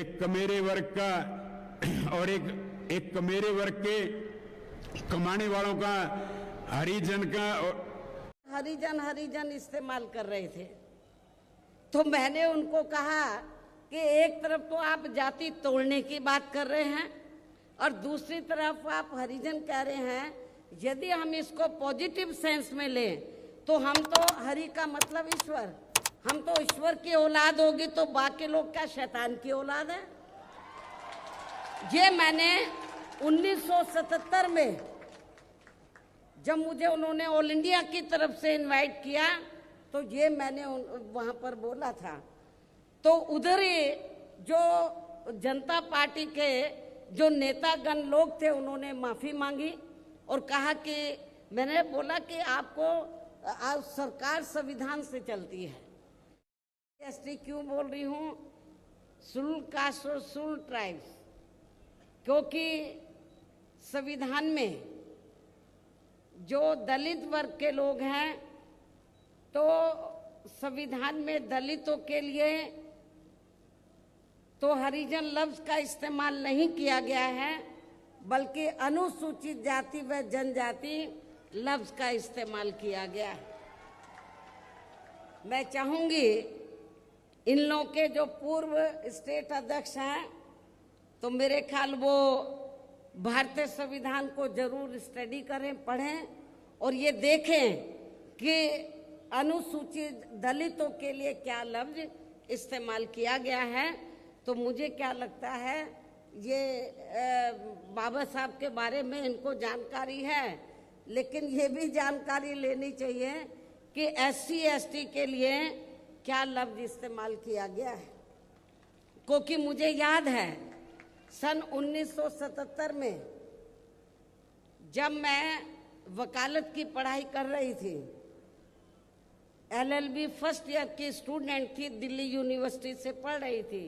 एक मेरे वर्ग का और एक मेरे वर्ग के कमाने वालों का हरिजन का हरिजन इस्तेमाल कर रहे थे। तो मैंने उनको कहा कि एक तरफ तो आप जाति तोड़ने की बात कर रहे हैं और दूसरी तरफ आप हरिजन कह रहे हैं। यदि हम इसको पॉजिटिव सेंस में लें तो हम तो हरि का मतलब ईश्वर, हम तो ईश्वर की औलाद होगी, तो बाकी लोग क्या शैतान की औलाद है? ये मैंने 1977 में जब मुझे उन्होंने ऑल इंडिया की तरफ से इनवाइट किया तो ये मैंने वहाँ पर बोला था। तो उधर ही जो जनता पार्टी के जो नेतागण लोग थे उन्होंने माफ़ी मांगी और कहा कि मैंने बोला कि आपको सरकार संविधान से चलती है। एसटी क्यों बोल रही हूँ? सुल कास्ट और सुल ट्राइब्स, क्योंकि संविधान में जो दलित वर्ग के लोग हैं तो संविधान में दलितों के लिए तो हरिजन लफ्ज का इस्तेमाल नहीं किया गया है, बल्कि अनुसूचित जाति व जनजाति लफ्ज का इस्तेमाल किया गया है। मैं चाहूंगी इन लोगों के जो पूर्व स्टेट अध्यक्ष हैं तो मेरे ख्याल वो भारतीय संविधान को जरूर स्टडी करें, पढ़ें और ये देखें कि अनुसूचित दलितों के लिए क्या लफ्ज इस्तेमाल किया गया है। तो मुझे क्या लगता है ये बाबा साहब के बारे में इनको जानकारी है, लेकिन ये भी जानकारी लेनी चाहिए कि SC ST के लिए क्या लफ्ज इस्तेमाल किया गया है। क्योंकि मुझे याद है सन 1977 में जब मैं वकालत की पढ़ाई कर रही थी, LLB फर्स्ट ईयर की स्टूडेंट थी, दिल्ली यूनिवर्सिटी से पढ़ रही थी।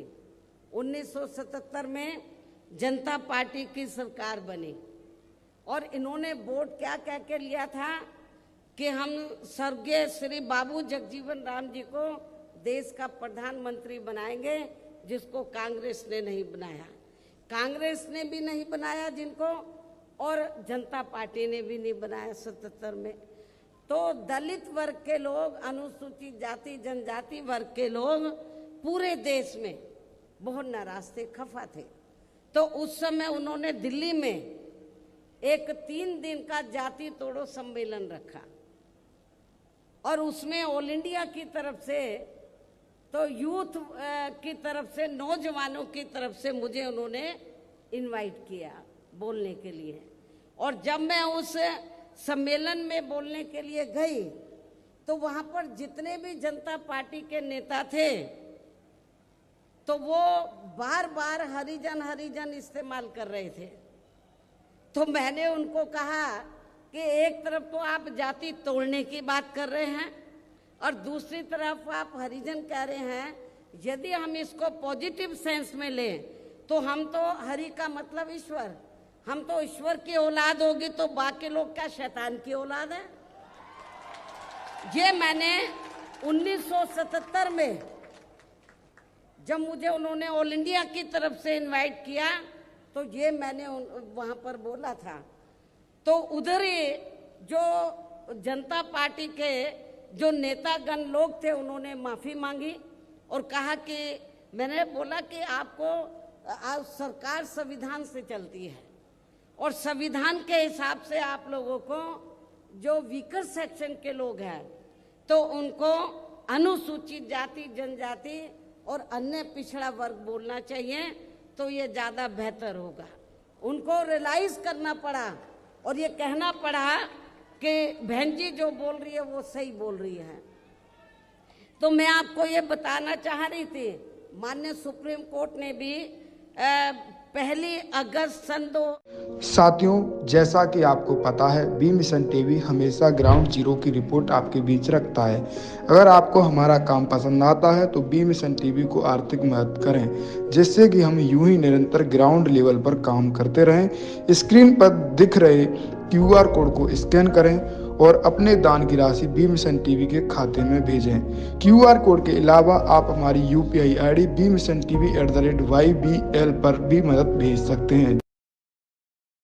1977 में जनता पार्टी की सरकार बनी और इन्होंने वोट क्या कह के लिया था कि हम स्वर्गीय श्री बाबू जगजीवन राम जी को देश का प्रधानमंत्री बनाएंगे, जिसको कांग्रेस ने नहीं बनाया। कांग्रेस ने भी नहीं बनाया जिनको, और जनता पार्टी ने भी नहीं बनाया 77 में। तो दलित वर्ग के लोग, अनुसूचित जाति जनजाति वर्ग के लोग पूरे देश में बहुत नाराज थे, खफा थे। तो उस समय उन्होंने दिल्ली में एक 3 दिन का जाति तोड़ो सम्मेलन रखा और उसमें ऑल इंडिया की तरफ से तो यूथ की तरफ से, नौजवानों की तरफ से मुझे उन्होंने इनवाइट किया बोलने के लिए। और जब मैं उस सम्मेलन में बोलने के लिए गई तो वहाँ पर जितने भी जनता पार्टी के नेता थे तो वो बार बार हरिजन इस्तेमाल कर रहे थे। तो मैंने उनको कहा कि एक तरफ तो आप जाति तोड़ने की बात कर रहे हैं और दूसरी तरफ आप हरिजन कह रहे हैं। यदि हम इसको पॉजिटिव सेंस में लें तो हम तो हरि का मतलब ईश्वर, हम तो ईश्वर की औलाद होगी, तो बाकी लोग क्या शैतान की औलाद है? ये मैंने 1977 में जब मुझे उन्होंने ऑल इंडिया की तरफ से इनवाइट किया तो ये मैंने वहाँ पर बोला था। तो उधर ही जो जनता पार्टी के जो नेतागण लोग थे उन्होंने माफ़ी मांगी और कहा कि मैंने बोला कि आपको सरकार संविधान से चलती है और संविधान के हिसाब से आप लोगों को जो वीकर सेक्शन के लोग हैं तो उनको अनुसूचित जाति जनजाति और अन्य पिछड़ा वर्ग बोलना चाहिए, तो ये ज़्यादा बेहतर होगा। उनको रियलाइज करना पड़ा और ये कहना पड़ा कि बहन जी जो बोल रही है वो सही बोल रही है। तो मैं आपको ये बताना चाह रही थी, माननीय सुप्रीम कोर्ट ने भी 1 अगस्त सन 2। साथियों, जैसा कि आपको पता है, बी मिशन टीवी हमेशा ग्राउंड जीरो की रिपोर्ट आपके बीच रखता है। अगर आपको हमारा काम पसंद आता है तो बी मिशन टीवी को आर्थिक मदद करें, जिससे कि हम यूं ही निरंतर ग्राउंड लेवल पर काम करते रहें। स्क्रीन पर दिख रहे QR कोड को स्कैन करें और अपने दान की राशि बी मिशन टीवी के खाते में भेजें। QR कोड के अलावा आप हमारी UPI ID BMissionTV@YBL पर भी मदद भेज सकते हैं।